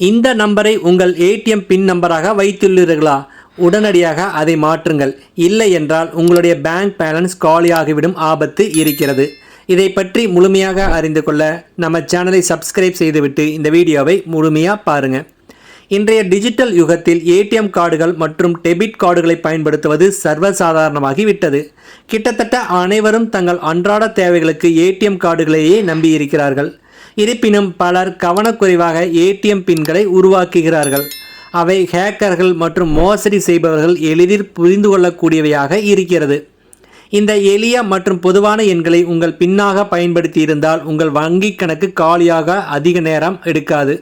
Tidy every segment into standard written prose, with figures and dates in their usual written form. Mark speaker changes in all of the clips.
Speaker 1: இந்த நம்பரை உங்கள் ஏடிஎம் பின் நம்பராக வைத்துள்ளீர்களா? உடனடியாக அதை மாற்றுங்கள். இல்லை என்றால் உங்களுடைய பேங்க் பேலன்ஸ் காலியாகிவிடும் ஆபத்து இருக்கிறது. இதை பற்றி முழுமையாக அறிந்து கொள்ள நம்ம சேனலை சப்ஸ்கிரைப் செய்துவிட்டு இந்த வீடியோவை முழுமையாக பாருங்கள். இன்றைய டிஜிட்டல் யுகத்தில் ஏடிஎம் கார்டுகள் மற்றும் டெபிட் கார்டுகளை பயன்படுத்துவது சர்வசாதாரணமாகிவிட்டது. கிட்டத்தட்ட அனைவரும் தங்கள் அன்றாட தேவைகளுக்கு ஏடிஎம் கார்டுகளையே நம்பியிருக்கிறார்கள். இருப்பினும் பலர் கவனக்குறைவாக ஏடிஎம் பின்களை உருவாக்குகிறார்கள். அவை ஹேக்கர்கள் மற்றும் மோசடி செய்பவர்கள் எளிதில் புரிந்து கொள்ளக்கூடியவையாக இருக்கிறது. இந்த எளிய மற்றும் பொதுவான எண்களை உங்கள் பின்னாக பயன்படுத்தி இருந்தால் உங்கள் வங்கி கணக்கு காலியாக அதிக நேரம் எடுக்காது.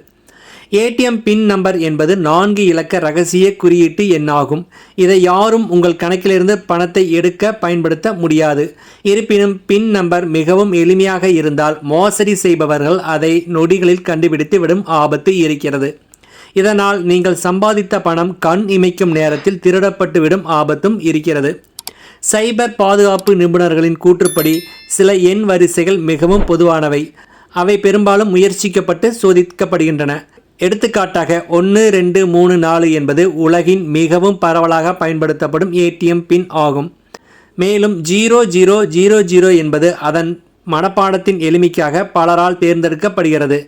Speaker 1: ஏடிஎம் பின் நம்பர் என்பது 4 இலக்க ரகசிய குறியீட்டு எண்ணாகும். இதை யாரும் உங்கள் கணக்கிலிருந்து பணத்தை எடுக்க பயன்படுத்த முடியாது. இருப்பினும் பின் நம்பர் மிகவும் எளிமையாக இருந்தால் மோசடி செய்பவர்கள் அதை நொடிகளில் கண்டுபிடித்து விடும் ஆபத்து இருக்கிறது. இதனால் நீங்கள் சம்பாதித்த பணம் கண் இமைக்கும் நேரத்தில் திருடப்பட்டு விடும் ஆபத்தும் இருக்கிறது. சைபர் பாதுகாப்பு நிபுணர்களின் கூற்றுப்படி சில எண் வரிசைகள் மிகவும் பொதுவானவை. அவை பெரும்பாலும் முயற்சிக்கப்பட்டு சோதிக்கப்படுகின்றன. எடுத்துக்காட்டாக 1 2 3 4 என்பது உலகின் மிகவும் பரவலாக பயன்படுத்தப்படும் ஏடிஎம் பின் ஆகும். மேலும் 0000 என்பது அதன் மனப்பாடத்தின் எளிமைக்காக பலரால் தேர்ந்தெடுக்கப்படுகிறது.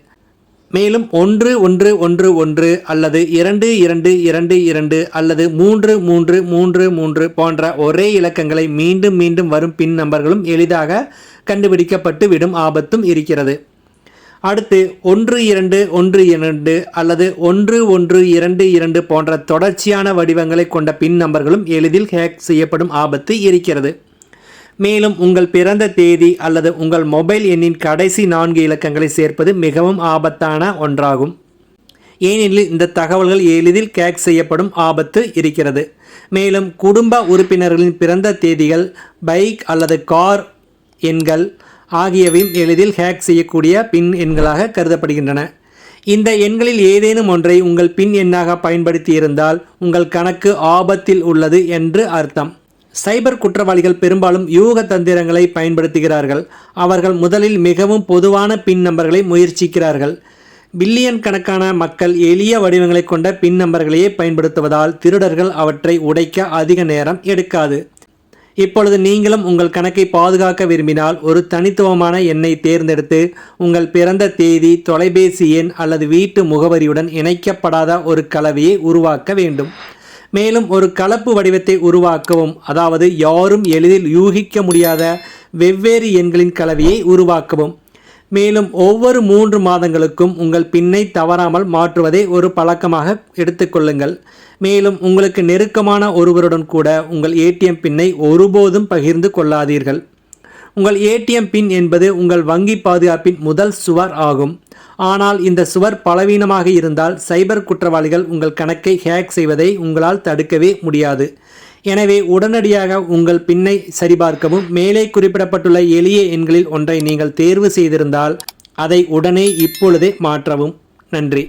Speaker 1: மேலும் 1111 அல்லது 2222 அல்லது 3333 போன்ற ஒரே இலக்கங்களை மீண்டும் மீண்டும் வரும் பின் நம்பர்களும் எளிதாக கண்டுபிடிக்கப்பட்டு விடும் ஆபத்தும் இருக்கிறது. அடுத்து 1212 அல்லது 1122 போன்ற தொடர்ச்சியான வடிவங்களை கொண்ட பின் நம்பர்களும் எளிதில் ஹேக் செய்யப்படும் ஆபத்து இருக்கிறது. மேலும் உங்கள் பிறந்த தேதி அல்லது உங்கள் மொபைல் எண்ணின் கடைசி 4 இலக்கங்களை சேர்ப்பது மிகவும் ஆபத்தான ஒன்றாகும். ஏனெனில் இந்த தகவல்கள் எளிதில் ஹேக் செய்யப்படும் ஆபத்து இருக்கிறது. மேலும் குடும்ப உறுப்பினர்களின் பிறந்த தேதிகள், பைக் அல்லது கார் எண்கள் ஆகியவையும் எளிதில் ஹேக் செய்யக்கூடிய பின் எண்களாக கருதப்படுகின்றன. இந்த எண்களில் ஏதேனும் ஒன்றை உங்கள் பின் எண்ணாக பயன்படுத்தி இருந்தால் உங்கள் கணக்கு ஆபத்தில் உள்ளது என்று அர்த்தம். சைபர் குற்றவாளிகள் பெரும்பாலும் யூக தந்திரங்களை பயன்படுத்துகிறார்கள். அவர்கள் முதலில் மிகவும் பொதுவான பின் நம்பர்களை முயற்சிக்கிறார்கள். பில்லியன் கணக்கான மக்கள் எளிய வடிவங்களை கொண்ட பின் நம்பர்களையே பயன்படுத்துவதால் திருடர்கள் அவற்றை உடைக்க அதிக நேரம் எடுக்காது. இப்பொழுது நீங்களும் உங்கள் கணக்கை பாதுகாக்க விரும்பினால் ஒரு தனித்துவமான எண்ணை தேர்ந்தெடுத்து உங்கள் பிறந்த தேதி, தொலைபேசி எண் அல்லது வீட்டு முகவரியுடன் இணைக்கப்படாத ஒரு கலவையை உருவாக்க வேண்டும். மேலும் ஒரு கலப்பு வடிவத்தை உருவாக்கவும், அதாவது யாரும் எளிதில் யூகிக்க முடியாத வெவ்வேறு எண்களின் கலவையை உருவாக்கவும். மேலும் ஒவ்வொரு 3 மாதங்களுக்கும் உங்கள் பின்னை தவறாமல் மாற்றுவதை ஒரு பழக்கமாக எடுத்துக்கொள்ளுங்கள். மேலும் உங்களுக்கு நெருக்கமான ஒருவருடன் கூட உங்கள் ஏடிஎம் பின்னை ஒருபோதும் பகிர்ந்து கொள்ளாதீர்கள். உங்கள் ஏடிஎம் பின் என்பது உங்கள் வங்கி பாதுகாப்பின் முதல் சுவர் ஆகும். ஆனால் இந்த சுவர் பலவீனமாக இருந்தால் சைபர் குற்றவாளிகள் உங்கள் கணக்கை ஹேக் செய்வதை உங்களால் தடுக்கவே முடியாது. எனவே உடனடியாக உங்கள் பின்னை சரிபார்க்கவும். மேலே குறிப்பிடப்பட்டுள்ள எளிய எண்களில் ஒன்றை நீங்கள் தேர்வு செய்திருந்தால் அதை உடனே இப்பொழுதே மாற்றவும். நன்றி.